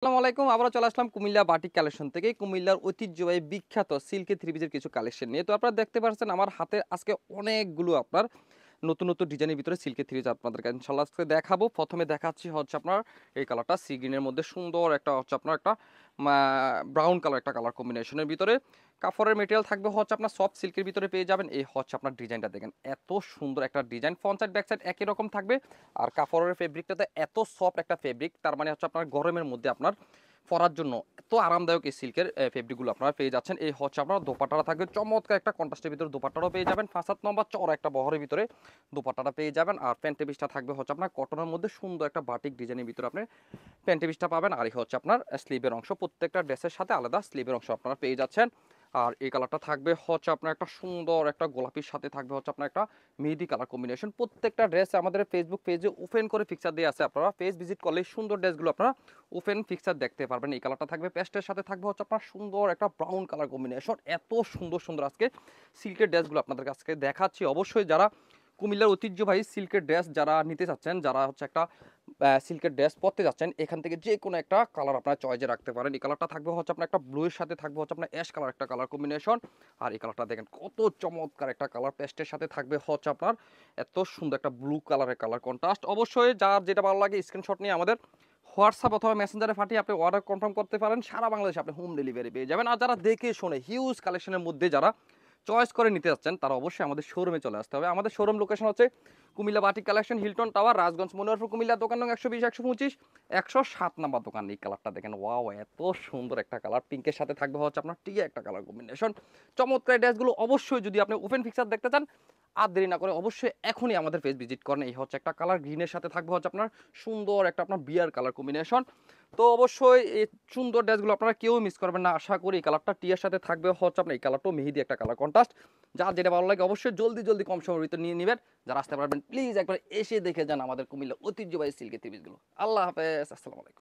আসসালামু আলাইকুম। আবারও চলে আসলাম কুমিল্লা বাটিক কালেকশন থেকে। কুমিল্লার ঐতিহ্যবাহী বিখ্যাত সিল্কের থ্রি পিসের কিছু কালেকশন নিয়ে। তো আপনারা দেখতে পাচ্ছেন আমার হাতে আজকে অনেকগুলো আপনার নতুন ডিজাইনের ভিতরে সিল্কের থ্রি পিস আপনাদেরকে ইনশাআল্লাহ আজকে দেখাবো। প্রথমে দেখাচ্ছি হচ্ছে আপনার এই কালারটা সি গ্রিনের মধ্যে সুন্দর একটা হচ্ছে আপনার একটা ব্রাউন কালার একটা কালার কম্বিনেশনের ভিতরে। কাপড়ের মেটেরিয়াল থাকবে হচ্ছে আপনার সফট সিল্কের ভিতরে পেয়ে যাবেন। এই হচ্ছে আপনার ডিজাইনটা দেখেন। এত সুন্দর একটা design. Front side back side একই রকম থাকবে। আর কাপড়ের ফেব্রিকটাতে এত সফট একটা ফেব্রিক, তার মানে হচ্ছে আপনার গরমের মধ্যে আপনার পরার জন্য এত আরামদায়ক এই সিল্কের ফেব্রিকগুলো আপনারা পেয়ে যাচ্ছেন। এই হচ্ছে আপনার দোপাট্টাটা থাকবে চমৎকার একটা কন্ট্রাস্টের ভিতরে দোপাট্টাটাও পেয়ে যাবেন। 5-7 নম্বর চওড়া একটা বহরের ভিতরে দোপাট্টাটা পেয়ে যাবেন। আর প্যান্টের পিসটা থাকবে হচ্ছে আপনার কটনের মধ্যে সুন্দর একটা বাটিক ডিজাইনের ভিতরে আপনি প্যান্টের পিসটা পাবেন। আর এই হচ্ছে আপনার স্লিভের অংশ, প্রত্যেকটা ড্রেসের সাথে আলাদা স্লিভের অংশ আপনারা পেয়ে যাচ্ছেন। আর এই কালারটা থাকবে হচ্ছে আপনার একটা সুন্দর একটা গোলাপির সাথে থাকবে হচ্ছে আপনার একটা মেহেদি কালার কম্বিনেশন। প্রত্যেকটা ড্রেস আমাদের ফেসবুক পেজে ওপেন করে পিকচার দিয়ে আছে, আপনারা পেজ ভিজিট করলে সুন্দর ড্রেসগুলো আপনারা ওপেন পিকচার দেখতে পারবেন। এই কালারটা থাকবে পেস্টের সাথে থাকবে হচ্ছে আপনার সুন্দর একটা ব্রাউন কালার কম্বিনেশন। এত সুন্দর আজকে সিল্কের ড্রেসগুলো আপনাদের কাছে দেখাচ্ছি। অবশ্যই যারা কুমিল্লার ঐতিহ্যবাহী সিল্কের ড্রেস যারা নিতে চাচ্ছেন, যারা হচ্ছে একটা সিল্কের ড্রেস পরতে যাচ্ছেন, এখান থেকে যে কোনো একটা কালার আপনার চয়েসে রাখতে পারেন। এই কালারটা থাকবে হচ্ছে আপনার একটা ব্লুয়ের সাথে থাকবে হচ্ছে আপনার অ্যাশ কালার একটা কালার কম্বিনেশন। আর এই কালারটা দেখেন কত চমৎকার একটা কালার। পেস্টের সাথে থাকবে হচ্ছে আপনার এত সুন্দর একটা ব্লু কালারের কালার কন্ট্রাস্ট। অবশ্যই যার যেটা ভালো লাগে স্ক্রিনশট নিয়ে আমাদের হোয়াটসঅ্যাপ অথবা মেসেঞ্জারে পাঠিয়ে আপনি অর্ডার কনফার্ম করতে পারেন। সারা বাংলাদেশে আপনি হোম ডেলিভারি পেয়ে যাবেন। আর যারা দেখে শুনে হিউজ কালেকশনের মধ্যে যারা চয়েস করে নিতে যাচ্ছেন, তারা অবশ্যই আমাদের শোরুমে চলে আসতে হবে। আমাদের শোরুম লোকেশন হচ্ছে Comilla batik collection, Hilton tower, Rajganj, Manoharpur, Comilla. দোকান নং 120, 125, 107 নাম্বার দোকান। এই কালারটা দেখেন, ওয়াও এত সুন্দর একটা কালার। পিঙ্কের সাথে থাকবে হচ্ছে আপনার টিয়া একটা কালার কম্বিনেশন। চমৎকার ড্রেসগুলো অবশ্যই যদি আপনি ওপেন পিকচার দেখতে চান, আর দেরি না করে অবশ্যই এখনই আমাদের পেজ ভিজিট করেন। এই হচ্ছে একটা কালার, গ্রিনের সাথে থাকবে হচ্ছে আপনার সুন্দর একটা আপনার বিয়ার কালার কম্বিনেশন। তো অবশ্যই এই সুন্দর ড্রেসগুলো আপনারা কেউ মিস করবেন না। আশা করি এই কালারটা টিয়ার সাথে থাকবে হচ্ছে আপনার এই কালারটাও মেহেদি একটা কালার কন্ট্রাস্ট। যার যেটা ভালো লাগে অবশ্যই জলদি কম সময়ের ভিতরে নিয়ে নেবেন। যারা আসতে পারবেন প্লিজ একবার এসে দেখে যান আমাদের কুমিল্লা ঐতিহ্যবাহী সিল্কের থ্রি পিসগুলো। আল্লাহ হাফেজ, আসসালামু আলাইকুম।